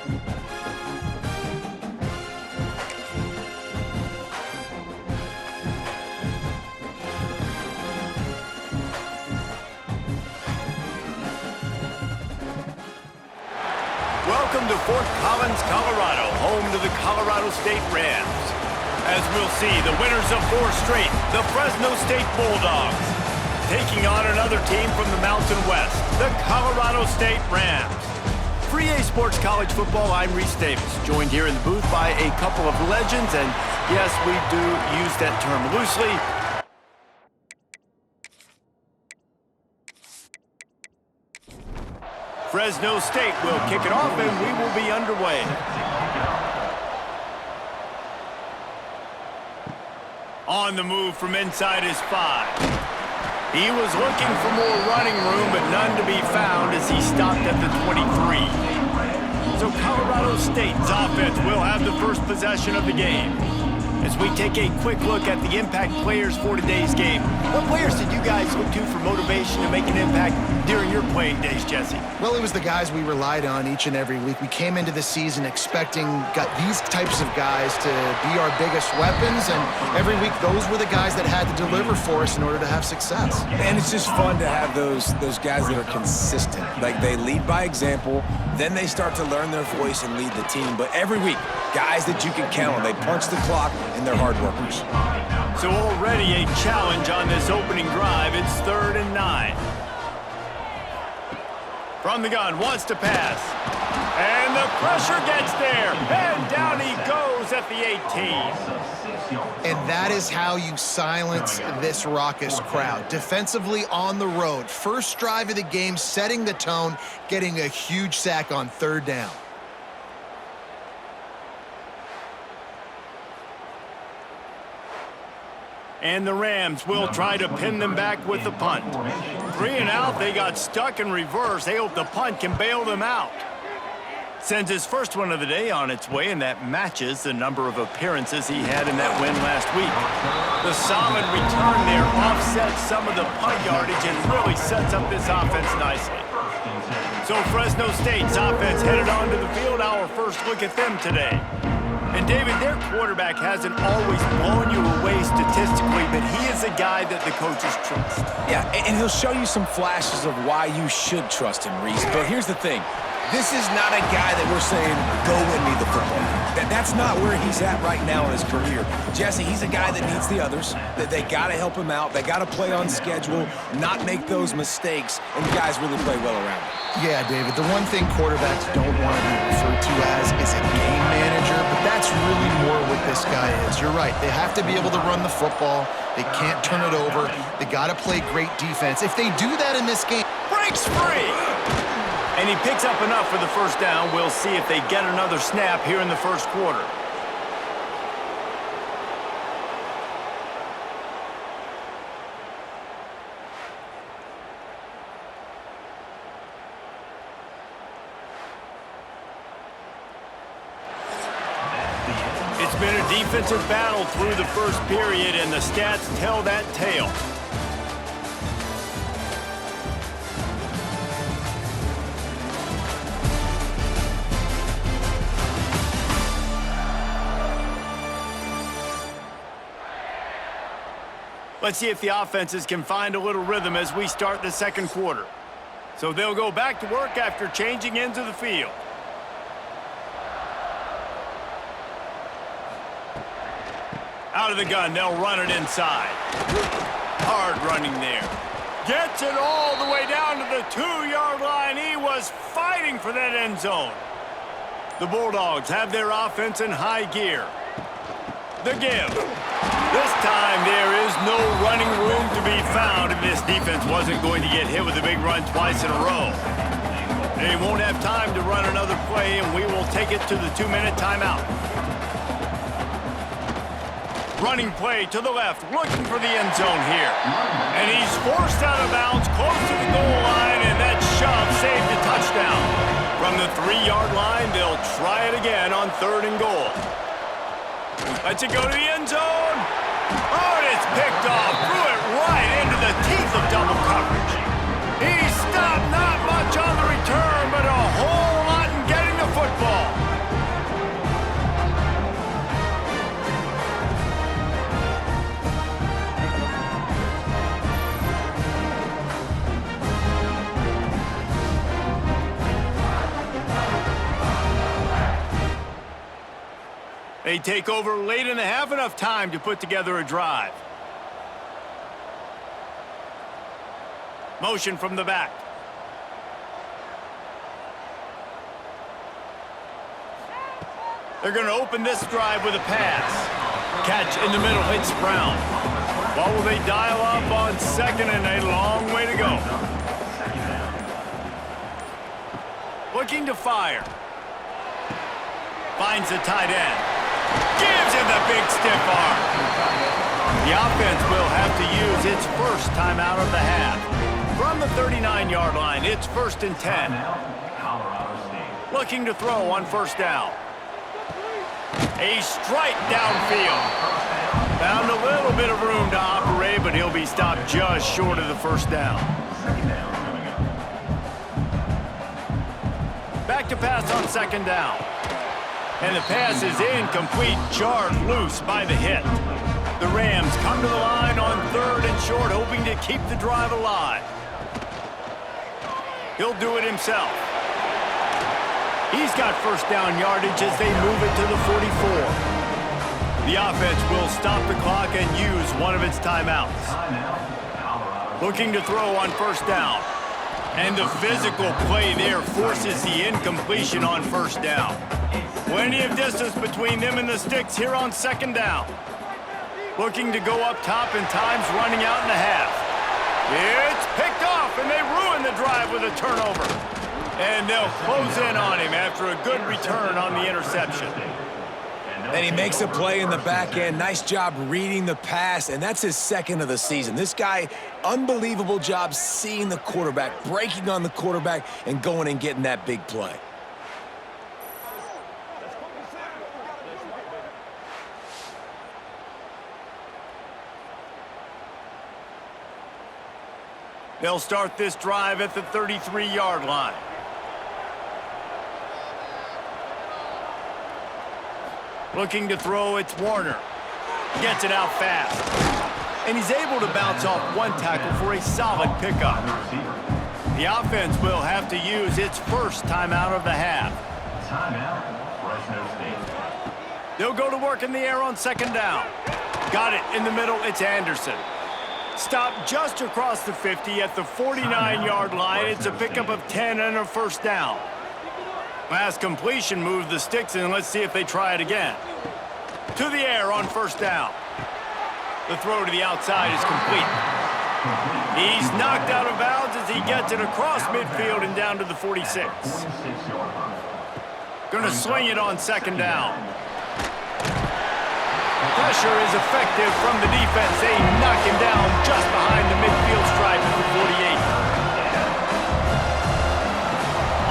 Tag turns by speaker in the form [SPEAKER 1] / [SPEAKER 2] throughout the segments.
[SPEAKER 1] Welcome to Fort Collins, Colorado, home to the Colorado State Rams. As we'll see, the winners of 4 straight, the Fresno State Bulldogs, taking on another team from the Mountain West, the Colorado State Rams. For EA Sports College Football, I'm Reese Davis, joined here in the booth by a couple of legends, and yes, we do use that term loosely. Fresno State will kick it off, and we will be underway. On the move from inside his 5. He was looking for more running room, but none to be found as he stopped at the 23. So Colorado State's offense will have the first possession of the game. As we take a quick look at the impact players for today's game, what players did you guys look to for motivation to make an impact during your playing days, Jesse?
[SPEAKER 2] Well, it was the guys we relied on each and every week. We came into the season expecting these types of guys to be our biggest weapons, and every week those were the guys that had to deliver for us in order to have success.
[SPEAKER 3] And it's just fun to have those guys that are consistent. Like, they lead by example, then they start to learn their voice and lead the team. But every week, guys that you can count on, they punch the clock, and they're hard workers.
[SPEAKER 1] So already a challenge on this opening drive. It's 3rd and 9. From the gun, wants to pass. And the pressure gets there. And down he goes at the 18.
[SPEAKER 2] And that is how you silence this raucous crowd. Defensively on the road. First drive of the game, setting the tone, getting a huge sack on 3rd down.
[SPEAKER 1] And the Rams will try to pin them back with the punt. 3 and out, they got stuck in reverse. They hope the punt can bail them out. Sends his first one of the day on its way, and that matches the number of appearances he had in that win last week. The solid return there offsets some of the punt yardage and really sets up this offense nicely. So Fresno State's offense headed onto the field. Our first look at them today. And David, their quarterback hasn't always blown you away statistically, but he is a guy that the coaches trust.
[SPEAKER 3] Yeah, and he'll show you some flashes of why you should trust him, Reese. But here's the thing. This is not a guy that we're saying, go win me the football game. That's not where he's at right now in his career. Jesse, he's a guy that needs the others, that they got to help him out. They got to play on schedule, not make those mistakes, and guys really play well around him.
[SPEAKER 2] Yeah, David, the one thing quarterbacks don't want to be referred to as is a game manager, but that's really more what this guy is. You're right. They have to be able to run the football. They can't turn it over. They got to play great defense. If they do that in this game,
[SPEAKER 1] breaks free. And he picks up enough for the first down. We'll see if they get another snap here in the first quarter. It's been a defensive battle through the first period, and the stats tell that tale. Let's see if the offenses can find a little rhythm as we start the second quarter. So they'll go back to work after changing into the field. Out of the gun, they'll run it inside. Hard running there. Gets it all the way down to the 2-yard line. He was fighting for that end zone. The Bulldogs have their offense in high gear. The give. This time there is no running room to be found, and this defense wasn't going to get hit with a big run twice in a row. They won't have time to run another play, and we will take it to the 2-minute timeout. Running play to the left, looking for the end zone here. And he's forced out of bounds, close to the goal line, and that shove saved a touchdown. From the 3-yard line, they'll try it again on 3rd and goal. Lets it go to the end zone. Oh, and it's picked off. Threw it right into the teeth of double coverage. He stopped not much on the return, but a whole lot in getting the football. They take over late in the half, enough time to put together a drive. Motion from the back. They're going to open this drive with a pass. Catch in the middle, hits Brown. What will they dial up on second, and a long way to go. Looking to fire. Finds the tight end. Gives him the big stiff arm. The offense will have to use its first timeout of the half. From the 39-yard line, it's 1st and 10. Looking to throw on first down. A strike downfield. Found a little bit of room to operate, but he'll be stopped just short of the first down. Back to pass on second down. And the pass is incomplete, jarred loose by the hit. The Rams come to the line on 3rd and short, hoping to keep the drive alive. He'll do it himself. He's got first down yardage as they move it to the 44. The offense will stop the clock and use one of its timeouts. Looking to throw on first down. And the physical play there forces the incompletion on first down. Plenty of distance between them and the sticks here on second down. Looking to go up top, and time's running out in the half. It's picked off, and they ruin the drive with a turnover. And they'll close in on him after a good return on the interception.
[SPEAKER 3] And he makes a play in the back end. Nice job reading the pass, and that's his second of the season. This guy, unbelievable job seeing the quarterback, breaking on the quarterback, and going and getting that big play.
[SPEAKER 1] They'll start this drive at the 33-yard line. Looking to throw, it's Warner. Gets it out fast. And he's able to bounce off one tackle for a solid pickup. The offense will have to use its first timeout of the half.
[SPEAKER 4] Timeout, Fresno State.
[SPEAKER 1] They'll go to work in the air on second down. Got it in the middle, it's Anderson. Stopped just across the 50 at the 49-yard line. It's a pickup of 10 and a first down. Last completion moved the sticks, and let's see if they try it again. To the air on first down. The throw to the outside is complete. He's knocked out of bounds as he gets it across midfield and down to the 46. Gonna swing it on second down. Pressure is effective from the defense. They knock him down just behind the midfield stripe at the 48.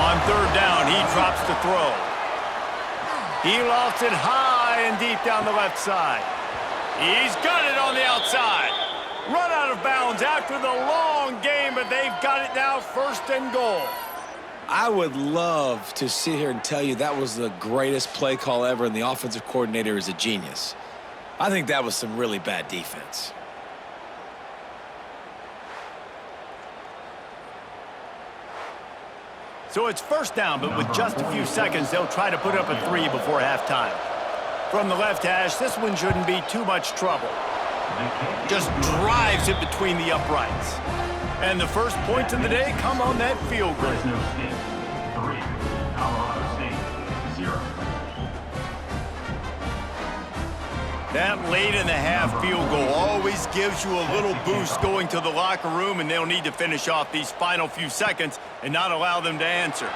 [SPEAKER 1] On third down, he drops to throw. He lofts it high and deep down the left side. He's got it on the outside. Run out of bounds after the long game, but they've got it now, 1st and goal.
[SPEAKER 3] I would love to sit here and tell you that was the greatest play call ever, and the offensive coordinator is a genius. I think that was some really bad defense.
[SPEAKER 1] So it's first down, but with just a few seconds, they'll try to put up a 3 before halftime. From the left hash, this one shouldn't be too much trouble. Just drives it between the uprights. And the first points of the day come on that field goal.
[SPEAKER 4] Fresno State 3, Colorado State 0.
[SPEAKER 1] That late in the half field goal always gives you a little boost going to the locker room, and they'll need to finish off these final few seconds and not allow them to answer.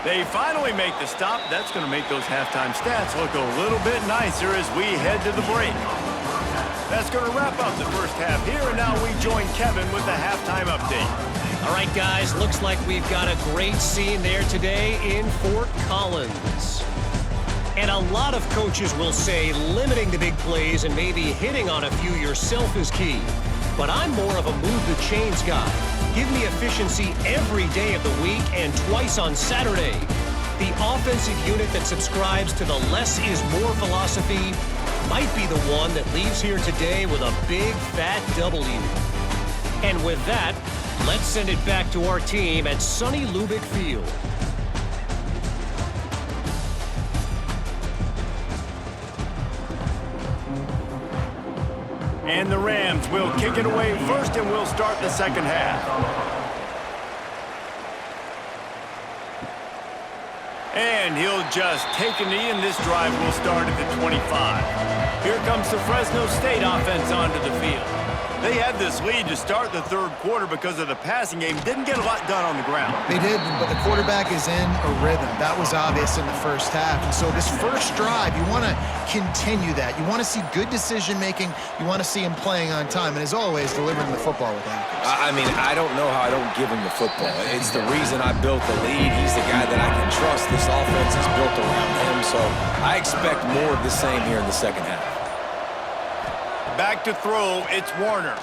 [SPEAKER 1] They finally make the stop. That's going to make those halftime stats look a little bit nicer as we head to the break. That's going to wrap up the first half here, and now we join Kevin with the halftime update.
[SPEAKER 5] All right, guys, looks like we've got a great scene there today in Fort Collins. And a lot of coaches will say limiting the big plays and maybe hitting on a few yourself is key. But I'm more of a move the chains guy. Give me efficiency every day of the week and twice on Saturday. The offensive unit that subscribes to the less is more philosophy might be the one that leaves here today with a big fat W. And with that, let's send it back to our team at sunny Lubick Field.
[SPEAKER 1] And the Rams will kick it away first, and we'll start the second half. And he'll just take a knee, and this drive will start at the 25. Here comes the Fresno State offense onto the field. They had this lead to start the third quarter because of the passing game. Didn't get a lot done on the ground.
[SPEAKER 2] They did, but the quarterback is in a rhythm. That was obvious in the first half. And so this first drive, you want to continue that. You want to see good decision-making. You want to see him playing on time. And as always, delivering the football with accuracy.
[SPEAKER 3] I mean, I don't know how I don't give him the football. It's the reason I built the lead. He's the guy that I can trust. This offense is built around him. So I expect more of the same here in the second half.
[SPEAKER 1] Back to throw, it's Warner.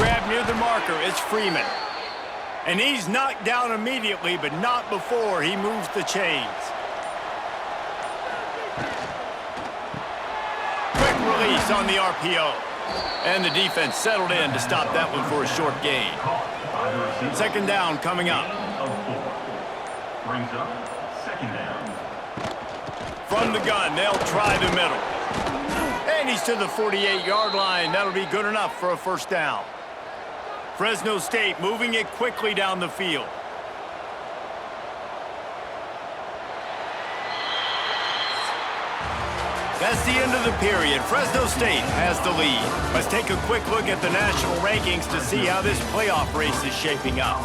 [SPEAKER 1] Grab near the marker, it's Freeman. And he's knocked down immediately, but not before he moves the chains. Quick release on the RPO. And the defense settled in to stop that one for a short gain. Second down coming up.
[SPEAKER 4] Brings up second down.
[SPEAKER 1] From the gun, they'll try the middle. And he's to the 48-yard line. That'll be good enough for a first down. Fresno State moving it quickly down the field. That's the end of the period. Fresno State has the lead. Let's take a quick look at the national rankings to see how this playoff race is shaping up.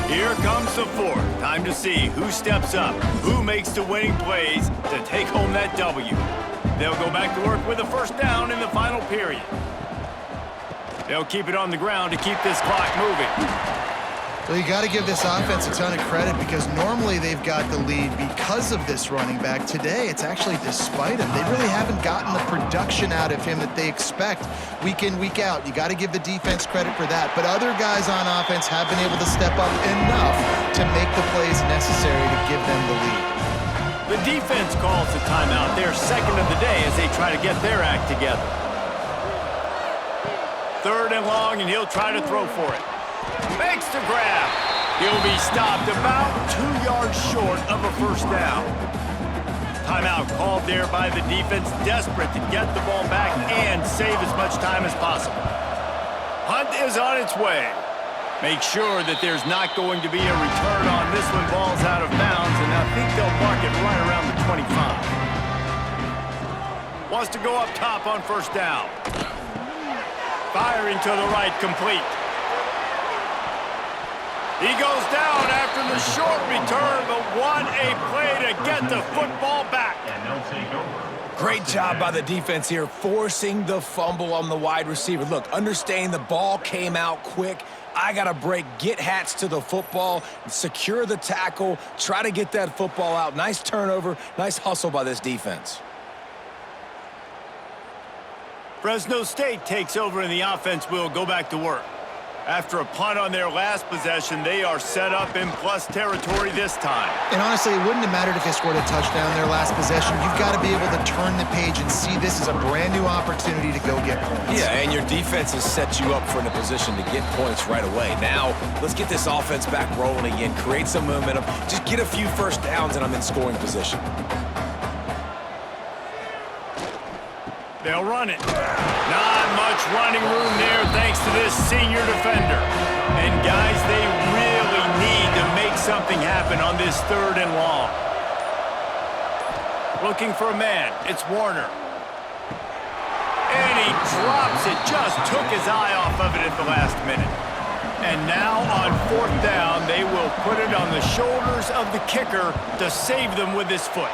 [SPEAKER 1] Here comes the fourth. Time to see who steps up, who makes the winning plays to take home that W. They'll go back to work with a first down in the final period. They'll keep it on the ground to keep this clock moving.
[SPEAKER 2] Well, you got to give this offense a ton of credit because normally they've got the lead because of this running back. Today, it's actually despite him. They really haven't gotten the production out of him that they expect week in, week out. You got to give the defense credit for that. But other guys on offense have been able to step up enough to make the plays necessary to give them the lead.
[SPEAKER 1] The defense calls the timeout. They're second of the day as they try to get their act together. Third and long, and he'll try to throw for it. Makes the grab. He'll be stopped about 2 yards short of a first down. Timeout called there by the defense, desperate to get the ball back and save as much time as possible. Hunt is on its way. Make sure that there's not going to be a return on this one. Ball's out of bounds, and I think they'll mark it right around the 25. Wants to go up top on first down. Firing to the right, complete. He goes down after the short return, but what a play to get the football back.
[SPEAKER 4] And they'll take over.
[SPEAKER 3] Great job by the defense here, forcing the fumble on the wide receiver. Look, understand the ball came out quick. I got to break, get hats to the football, secure the tackle, try to get that football out. Nice turnover, nice hustle by this defense.
[SPEAKER 1] Fresno State takes over, and the offense will go back to work. After a punt on their last possession, they are set up in plus territory this time.
[SPEAKER 2] And honestly, it wouldn't have mattered if they scored a touchdown their last possession. You've got to be able to turn the page and see this as a brand new opportunity to go get points.
[SPEAKER 3] Yeah, and your defense has set you up for a position to get points right away. Now, let's get this offense back rolling again, create some momentum, just get a few first downs, and I'm in scoring position.
[SPEAKER 1] They'll run it. Not much running room there thanks to this senior defender. And guys, they really need to make something happen on this third and long. Looking for a man. It's Warner. And he drops it. Just took his eye off of it at the last minute. And now on fourth down, they will put it on the shoulders of the kicker to save them with his foot.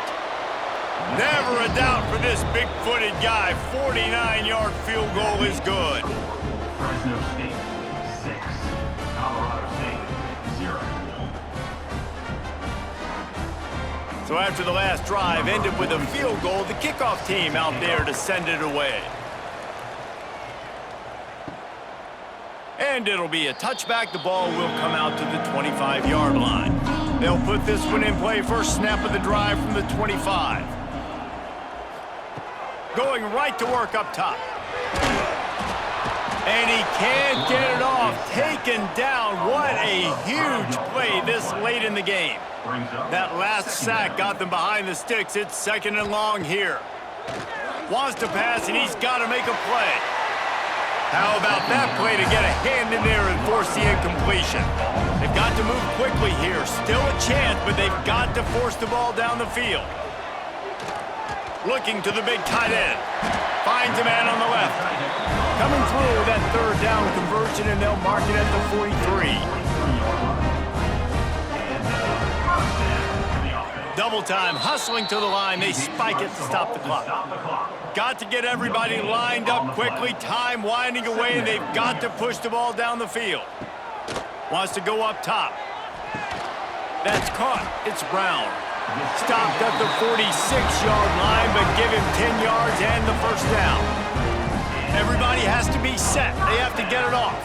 [SPEAKER 1] Never a doubt for this big-footed guy. 49-yard field goal is good.
[SPEAKER 4] Fresno State 6, Colorado State 0.
[SPEAKER 1] So after the last drive ended with a field goal, the kickoff team out there to send it away. And it'll be a touchback. The ball will come out to the 25-yard line. They'll put this one in play. First snap of the drive from the 25. Going right to work up top. And he can't get it off. Taken down. What a huge play this late in the game. That last sack got them behind the sticks. It's 2nd and long here. Wants to pass, and he's got to make a play. How about that play to get a hand in there and force the incompletion? They've got to move quickly here. Still a chance, but they've got to force the ball down the field. Looking to the big tight end. Finds a man on the left. Coming through with that 3rd down conversion, and they'll mark it at the 43. Double time, hustling to the line. They spike it to stop the clock. Got to get everybody lined up quickly. Time winding away, and they've got to push the ball down the field. Wants to go up top. That's caught. It's Brown. Stopped at the 46-yard line, but give him 10 yards and the 1st down. Everybody has to be set. They have to get it off.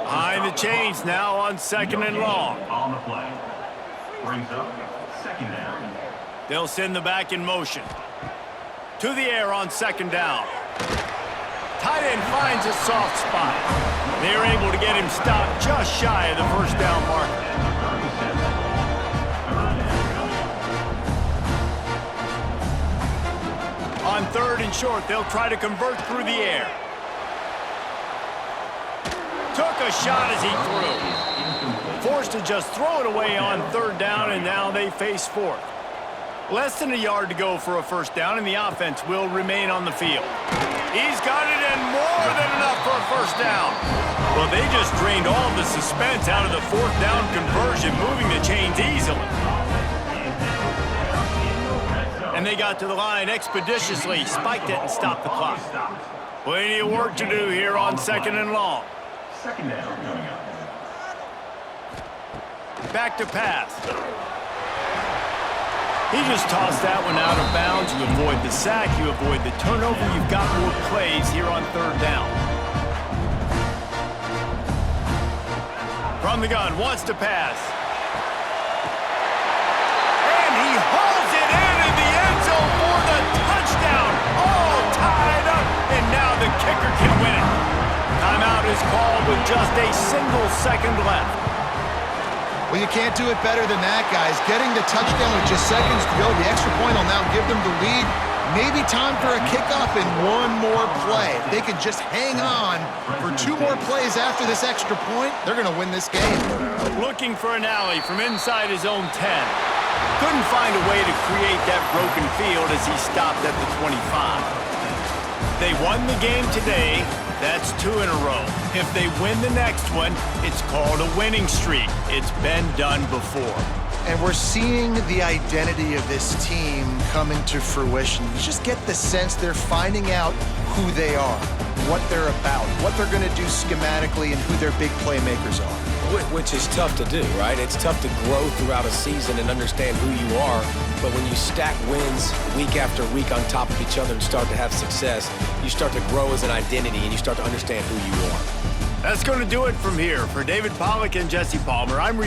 [SPEAKER 1] Behind the chains now on 2nd and long.
[SPEAKER 4] On the play. Brings up 2nd down.
[SPEAKER 1] They'll send the back in motion. To the air on 2nd down. Tight end finds a soft spot. They're able to get him stopped just shy of the 1st down marker. On 3rd and short, they'll try to convert through the air. Took a shot as he threw. Forced to just throw it away on 3rd down, and now they face 4th. Less than a yard to go for a 1st down, and the offense will remain on the field. He's got it, and more than enough for a 1st down. Well, they just drained all the suspense out of the 4th down conversion, moving the chains easily. And they got to the line expeditiously, spiked it, and stopped the clock. Plenty of work to do here on 2nd and long.
[SPEAKER 4] 2nd down coming up.
[SPEAKER 1] Back to pass. He just tossed that one out of bounds. You avoid the sack, you avoid the turnover. You've got more plays here on 3rd down. From the gun, wants to pass. And he hauls it in the end zone for the touchdown. All tied up, and now the kicker can win it. Timeout is called with just a single second left.
[SPEAKER 2] Well, you can't do it better than that, guys. Getting the touchdown with just seconds to go. The extra point will now give them the lead. Maybe time for a kickoff and one more play. If they can just hang on for 2 more plays after this extra point, they're going to win this game.
[SPEAKER 1] Looking for an alley from inside his own 10. Couldn't find a way to create that broken field as he stopped at the 25. They won the game today. That's 2 in a row. If they win the next one, it's called a winning streak. It's been done before.
[SPEAKER 2] And we're seeing the identity of this team coming to fruition. You just get the sense they're finding out who they are, what they're about, what they're going to do schematically, and who their big playmakers are.
[SPEAKER 3] Which is tough to do, right? It's tough to grow throughout a season and understand who you are. But when you stack wins week after week on top of each other and start to have success, you start to grow as an identity and you start to understand who you are.
[SPEAKER 1] That's going to do it from here. For David Pollack and Jesse Palmer, I'm Reese.